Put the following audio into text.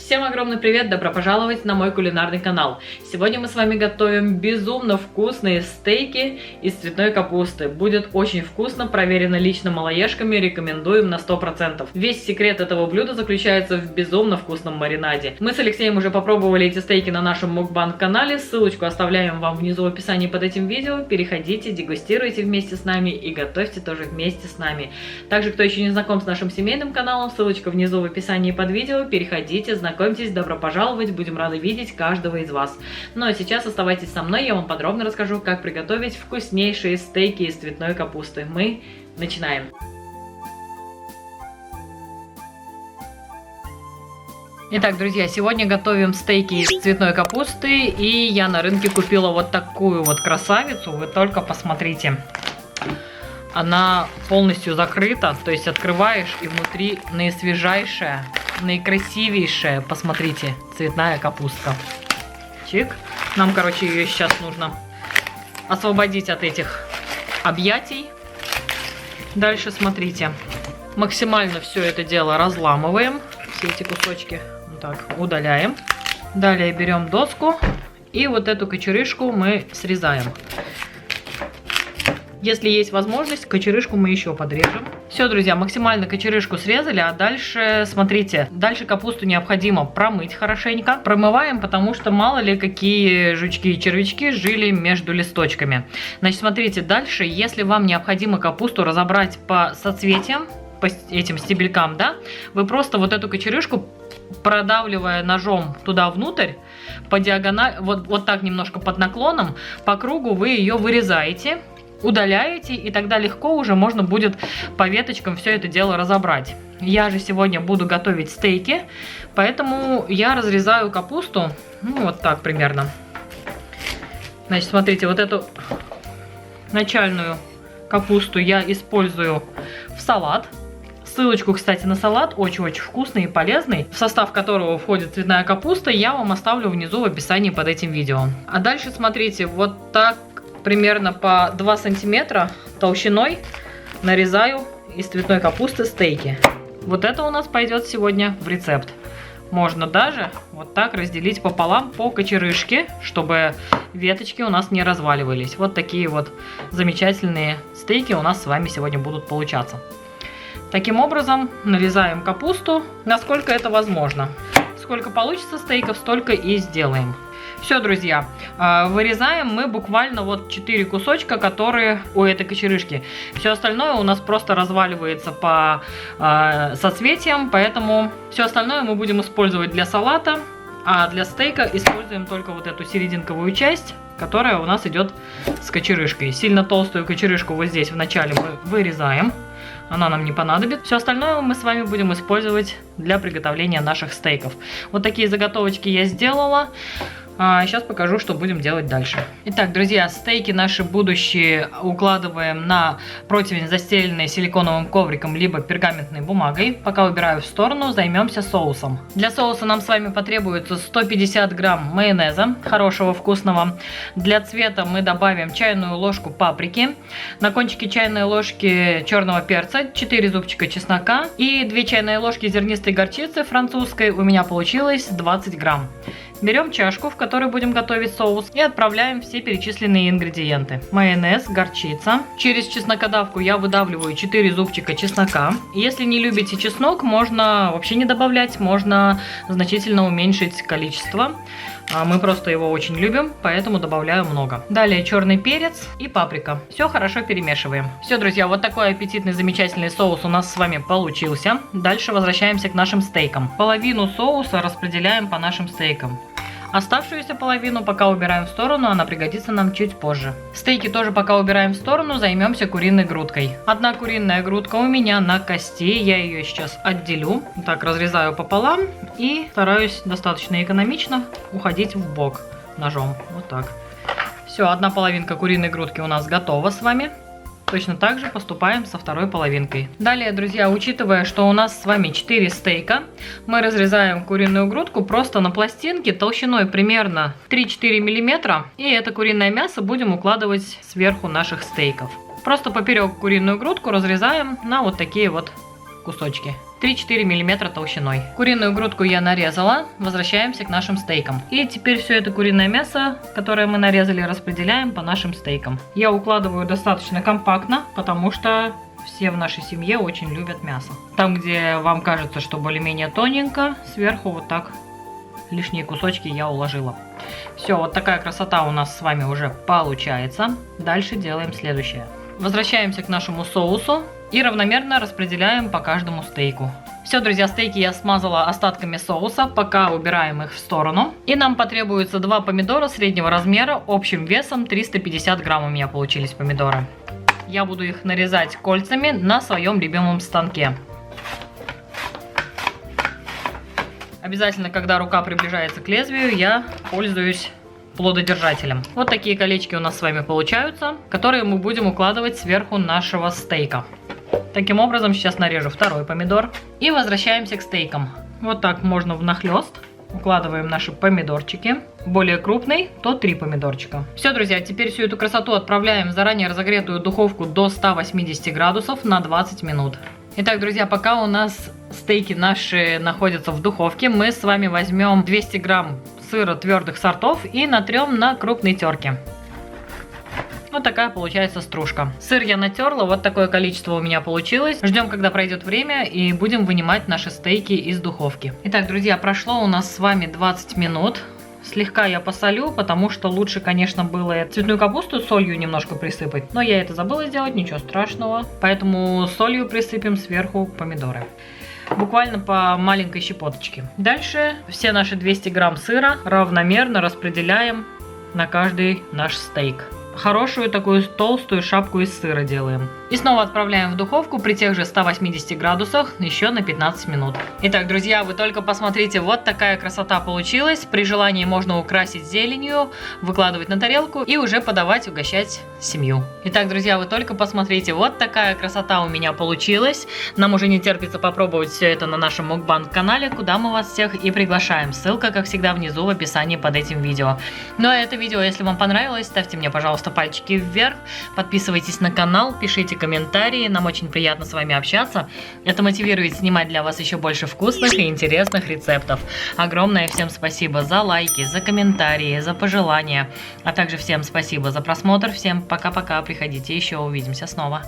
Всем огромный привет, добро пожаловать на мой кулинарный канал. Сегодня мы с вами готовим безумно вкусные стейки из цветной капусты. Будет очень вкусно, проверено лично малоежками, рекомендуем на 100%. Весь секрет этого блюда заключается в безумно вкусном маринаде. Мы с Алексеем уже попробовали эти стейки на нашем мукбанг канале, ссылочку оставляем вам внизу в описании под этим видео. Переходите, дегустируйте вместе с нами и готовьте тоже вместе с нами. Также, кто еще не знаком с нашим семейным каналом, ссылочка внизу в описании под видео, переходите, знакомьтесь, добро пожаловать, будем рады видеть каждого из вас. Ну а сейчас оставайтесь со мной, я вам подробно расскажу, как приготовить вкуснейшие стейки из цветной капусты. Мы начинаем. Итак, друзья, сегодня готовим стейки из цветной капусты, и я на рынке купила вот такую вот красавицу, вы только посмотрите. Она полностью закрыта, то есть открываешь, и внутри наисвежайшая, наикрасивейшая, посмотрите, цветная капустка. Чик. Нам, короче, ее сейчас нужно освободить от этих объятий. Дальше смотрите, максимально все это дело разламываем, все эти кусочки вот так удаляем. Далее берем доску и вот эту кочерышку мы срезаем. Если есть возможность, кочерышку мы еще подрежем. Все, друзья, максимально кочерышку срезали, а дальше, смотрите, дальше капусту необходимо промыть хорошенько. Промываем, потому что мало ли какие жучки и червячки жили между листочками. Значит, смотрите, дальше, если вам необходимо капусту разобрать по соцветиям, по этим стебелькам, да, вы просто вот эту кочерышку, продавливая ножом туда внутрь, по диагонали, вот так немножко под наклоном, по кругу вы ее вырезаете, удаляете, и тогда легко уже можно будет по веточкам все это дело разобрать. Я же сегодня буду готовить стейки, поэтому я разрезаю капусту, ну, вот так примерно. Значит, смотрите, вот эту начальную капусту я использую в салат. Ссылочку, кстати, на салат, очень-очень вкусный и полезный, в состав которого входит цветная капуста, я вам оставлю внизу в описании под этим видео. А дальше, смотрите, вот так примерно по 2 сантиметра толщиной нарезаю из цветной капусты стейки. Вот это у нас пойдет сегодня в рецепт. Можно даже вот так разделить пополам по кочерышке, чтобы веточки у нас не разваливались. Вот такие вот замечательные стейки у нас с вами сегодня будут получаться. Таким образом нарезаем капусту, насколько это возможно. Сколько получится стейков, столько и сделаем. Все, друзья, вырезаем мы буквально вот 4 кусочка, которые у этой кочерышки. Все остальное у нас просто разваливается по соцветиям, поэтому все остальное мы будем использовать для салата, а для стейка используем только вот эту серединковую часть, которая у нас идет с кочерышкой. Сильно толстую кочерышку вот здесь вначале мы вырезаем. Она нам не понадобится. Все остальное мы с вами будем использовать для приготовления наших стейков. Вот такие заготовочки я сделала. Сейчас покажу, что будем делать дальше. Итак, друзья, стейки наши будущие укладываем на противень, застеленный силиконовым ковриком либо пергаментной бумагой. Пока убираю в сторону, займемся соусом. Для соуса нам с вами потребуется 150 грамм майонеза, хорошего, вкусного. Для цвета мы добавим чайную ложку паприки, на кончике чайной ложки черного перца, 4 зубчика чеснока и 2 чайные ложки зернистой горчицы французской. У меня получилось 20 грамм. Берем чашку, в которой будем готовить соус, и отправляем все перечисленные ингредиенты. Майонез, горчица. Через чеснокодавку я выдавливаю 4 зубчика чеснока. Если не любите чеснок, можно вообще не добавлять, можно значительно уменьшить количество. Мы просто его очень любим, поэтому добавляю много. Далее черный перец и паприка. Все хорошо перемешиваем. Все, друзья, вот такой аппетитный, замечательный соус у нас с вами получился. Дальше возвращаемся к нашим стейкам. Половину соуса распределяем по нашим стейкам. Оставшуюся половину пока убираем в сторону, она пригодится нам чуть позже. Стейки тоже пока убираем в сторону, займемся куриной грудкой. Одна куриная грудка у меня на кости, я ее сейчас отделю. Так, разрезаю пополам и стараюсь достаточно экономично уходить в бок ножом. Вот так. Все, одна половинка куриной грудки у нас готова с вами. Точно так же поступаем со второй половинкой. Далее, друзья, учитывая, что у нас с вами 4 стейка, мы разрезаем куриную грудку просто на пластинки толщиной примерно 3-4 мм. И это куриное мясо будем укладывать сверху наших стейков. Просто поперек куриную грудку разрезаем на вот такие вот кусочки. 3-4 мм толщиной. Куриную грудку я нарезала. Возвращаемся к нашим стейкам. И теперь все это куриное мясо, которое мы нарезали, распределяем по нашим стейкам. Я укладываю достаточно компактно, потому что все в нашей семье очень любят мясо. Там, где вам кажется, что более-менее тоненько, сверху вот так лишние кусочки я уложила. Все, вот такая красота у нас с вами уже получается. Дальше делаем следующее. Возвращаемся к нашему соусу и равномерно распределяем по каждому стейку. Все, друзья, стейки я смазала остатками соуса, пока убираем их в сторону. И нам потребуется 2 помидора среднего размера, общим весом 350 грамм у меня получились помидоры. Я буду их нарезать кольцами на своем любимом станке. Обязательно, когда рука приближается к лезвию, я пользуюсь плододержателем. Вот такие колечки у нас с вами получаются, которые мы будем укладывать сверху нашего стейка. Таким образом, сейчас нарежу второй помидор. И возвращаемся к стейкам. Вот так можно внахлёст. Укладываем наши помидорчики. Более крупный, то 3 помидорчика. Все, друзья, теперь всю эту красоту отправляем в заранее разогретую духовку до 180 градусов на 20 минут. Итак, друзья, пока у нас стейки наши находятся в духовке, мы с вами возьмем 200 грамм сыра твердых сортов и натрем на крупной терке. Вот такая получается стружка. Сыр я натерла, вот такое количество у меня получилось. Ждем, когда пройдет время, и будем вынимать наши стейки из духовки. Итак, друзья, прошло у нас с вами 20 минут. Слегка я посолю, потому что лучше, конечно, было цветную капусту солью немножко присыпать. Но я это забыла сделать, ничего страшного. Поэтому солью присыпем сверху помидоры. Буквально по маленькой щепоточке. Дальше все наши 200 грамм сыра равномерно распределяем на каждый наш стейк. Хорошую такую толстую шапку из сыра делаем. И снова отправляем в духовку при тех же 180 градусах еще на 15 минут. Итак, друзья, вы только посмотрите, вот такая красота получилась. При желании можно украсить зеленью, выкладывать на тарелку и уже подавать, угощать семью. Итак, друзья, вы только посмотрите, вот такая красота у меня получилась. Нам уже не терпится попробовать все это на нашем мукбанг-канале, куда мы вас всех и приглашаем. Ссылка, как всегда, внизу в описании под этим видео. Ну а это видео, если вам понравилось, ставьте мне, пожалуйста, пальчики вверх, подписывайтесь на канал, пишите комментарии, нам очень приятно с вами общаться. Это мотивирует снимать для вас еще больше вкусных и интересных рецептов. Огромное всем спасибо за лайки, за комментарии, за пожелания, а также всем спасибо за просмотр. Всем пока-пока, приходите еще, увидимся снова.